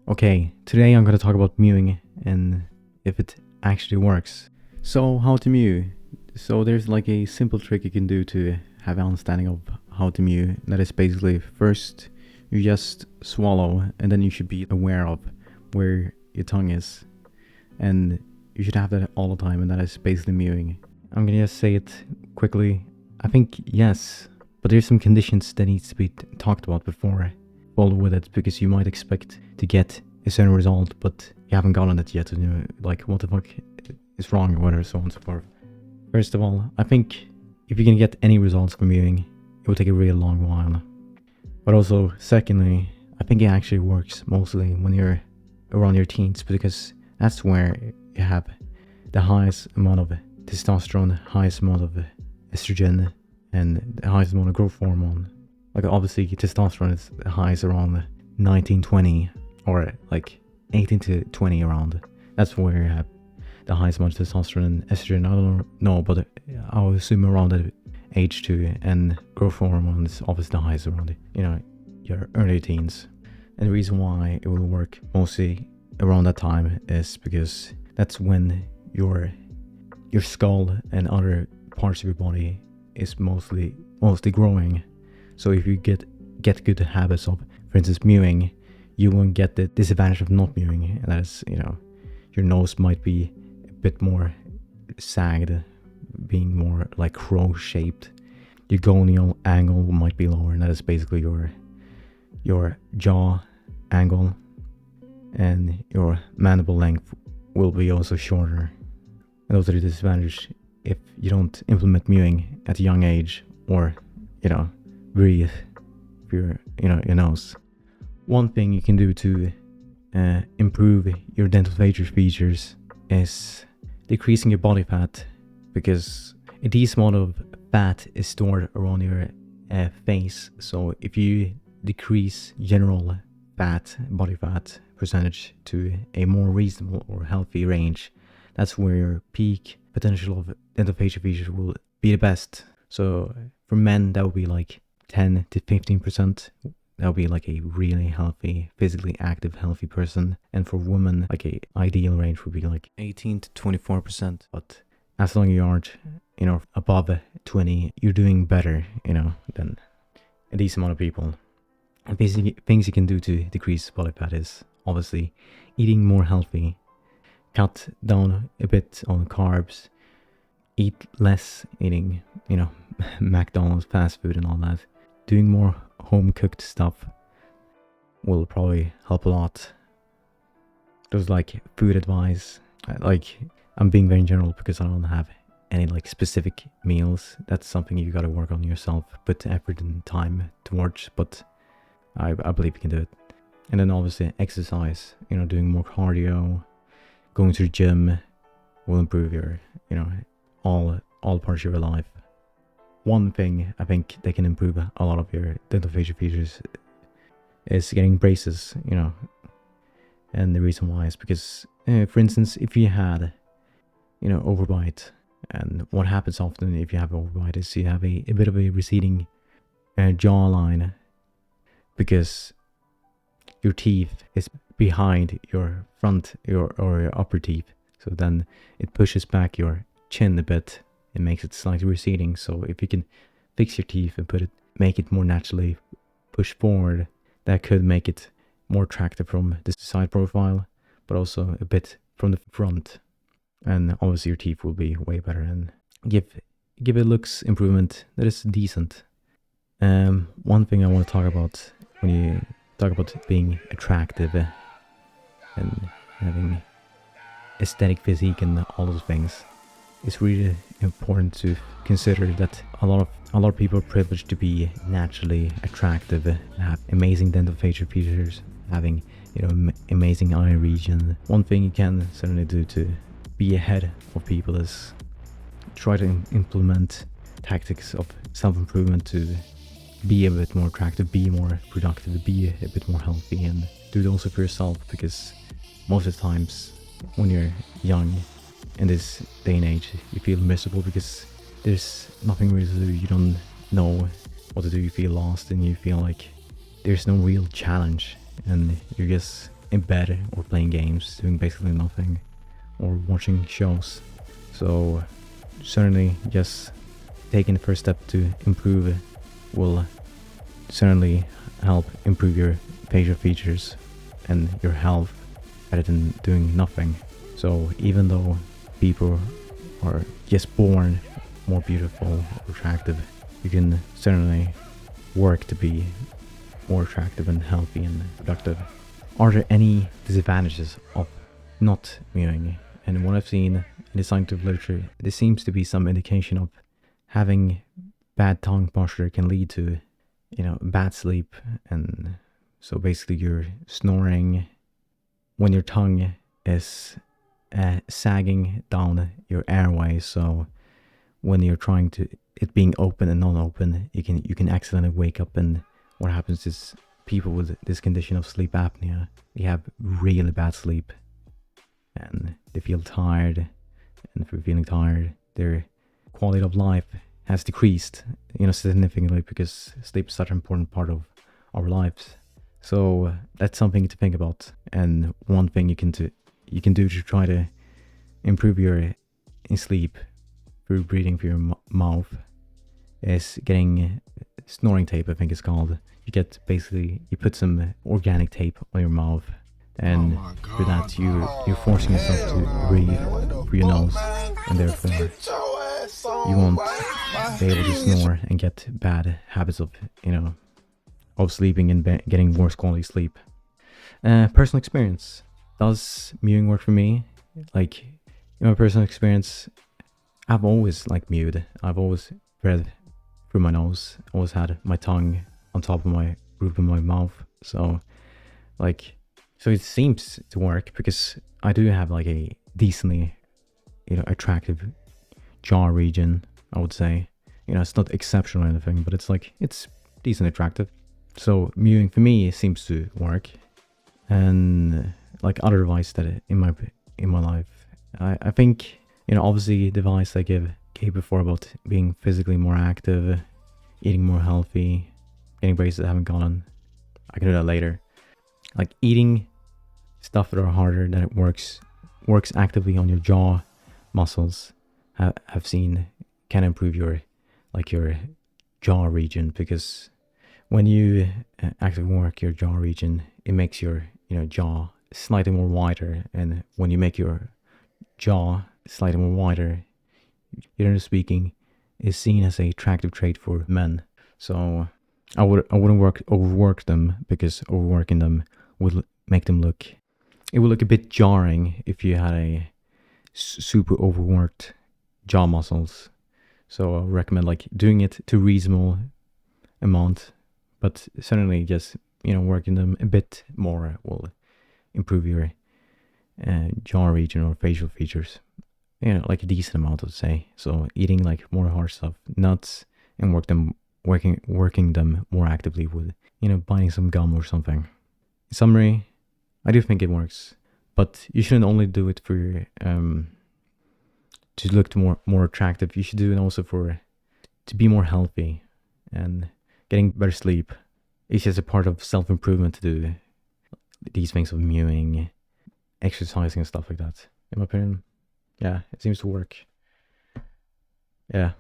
Okay, today I'm going to talk about mewing and if it actually works. So, how to mew? So, there's like a simple trick you can do to have an understanding of how to mew. That is basically first you just swallow, and then you should be aware of where your tongue is, and you should have that all the time, and that is basically mewing. I'm gonna just say it quickly. I think yes, but there's some conditions that needs to be talked about before follow with it, because you might expect to get a certain result, but you haven't gotten it yet, and you're like, what the fuck is wrong, or whatever, so on and so forth. First of all, I think if you can get any results from mewing, it will take a real long while. But also, secondly, I think it actually works mostly when you're around your teens, because that's where you have the highest amount of testosterone, the highest amount of estrogen, and the highest amount of growth hormone. Like, obviously, testosterone is the highest around 19-20, or like 18 to 20 around. That's where you have the highest amount of testosterone and estrogen. I don't know, but I'll assume around that age too. And growth hormone is obviously the highest around, your early teens. And the reason why it will work mostly around that time is because that's when your skull and other parts of your body is mostly growing. So if you get good habits of, for instance, mewing, you won't get the disadvantage of not mewing, and that is, your nose might be a bit more sagged, being more like crow-shaped. Your gonial angle might be lower, and that is basically your jaw angle, and your mandible length will be also shorter. And those are the disadvantages if you don't implement mewing at a young age, or breathe through your nose. One thing you can do to improve your dental features is decreasing your body fat, because a decent amount of fat is stored around your face. So if you decrease general body fat percentage to a more reasonable or healthy range, that's where your peak potential of dental features will be the best. So for men, that would be like 10 to 15%. That would be like a really healthy, physically active, healthy person. And for women, like a ideal range would be like 18 to 24%. But as long as you aren't, above 20, you're doing better, than a decent amount of people. And basically, things you can do to decrease body fat is obviously eating more healthy, cut down a bit on carbs, eat less eating, McDonald's, fast food and all that. Doing more home cooked stuff will probably help a lot. There's like food advice. Like, I'm being very general because I don't have any like specific meals. That's something you gotta work on yourself, put effort and time towards, but I believe you can do it. And then obviously exercise, doing more cardio, going to the gym will improve your, all parts of your life. One thing I think that can improve a lot of your dental features is getting braces, And the reason why is because, for instance, if you had, overbite, and what happens often if you have overbite is you have a bit of a receding jawline, because your teeth is behind your front or your upper teeth. So then it pushes back your chin a bit. It makes it slightly receding. So if you can fix your teeth and make it more naturally push forward, that could make it more attractive from the side profile, but also a bit from the front. And obviously your teeth will be way better and give it looks improvement that is decent. One thing I want to talk about when you talk about being attractive and having aesthetic physique and all those things, it's really important to consider that a lot of people are privileged to be naturally attractive, have amazing dental features, having amazing eye region. One thing you can certainly do to be ahead of people is try to implement tactics of self-improvement to be a bit more attractive, be more productive, be a bit more healthy, and do it also for yourself, because most of the times when you're young in this day and age, you feel miserable because there's nothing really to do. You don't know what to do. You feel lost and you feel like there's no real challenge, and you're just in bed or playing games, doing basically nothing, or watching shows. So certainly just taking the first step to improve will certainly help improve your facial features and your health rather than doing nothing. So even though people are just born more beautiful or attractive, you can certainly work to be more attractive and healthy and productive. Are there any disadvantages of not mewing? And what I've seen in the scientific literature, there seems to be some indication of having bad tongue posture can lead to, bad sleep. And so basically you're snoring when your tongue is sagging down your airway. So when you're trying to, it being open and non-open, you can accidentally wake up, and what happens is people with this condition of sleep apnea, they have really bad sleep and they feel tired, and for feeling tired, their quality of life has decreased, significantly, because sleep is such an important part of our lives. So that's something to think about, and one thing you can do to try to improve your sleep through breathing through your mouth is getting snoring tape, I think it's called. You put some organic tape on your mouth, and through that you're forcing yourself to breathe through your nose, and therefore you won't be able to snore and get bad habits of sleeping and getting worse quality sleep. Personal experience. Does mewing work for me? Like, in my personal experience, I've always mewed. I've always breathed through my nose. Always had my tongue on top of my roof of my mouth. So it seems to work, because I do have a decently, attractive jaw region, I would say. It's not exceptional or anything, but it's decent attractive. So mewing for me seems to work. And other advice that in my life, I think, obviously the advice I gave before about being physically more active, eating more healthy, getting braces that haven't gone, I can do that later. Eating stuff that are harder, that it works actively on your jaw muscles, have seen can improve your jaw region, because when you actively work your jaw region, it makes your jaw slightly more wider, and when you make your jaw slightly more wider, generally speaking, is seen as a attractive trait for men. So I wouldn't overwork them, because overworking them would make them look a bit jarring if you had a super overworked jaw muscles. So I recommend doing it to reasonable amount, but certainly just working them a bit more will improve your jaw region or facial features, a decent amount, I would say. So eating more hard stuff, nuts, and working them more actively with biting some gum or something. In summary, I do think it works, but you shouldn't only do it for to look more attractive. You should do it also to be more healthy, and getting better sleep. It's just a part of self-improvement to do these things of mewing, exercising, and stuff like that. In my opinion, yeah, it seems to work. Yeah.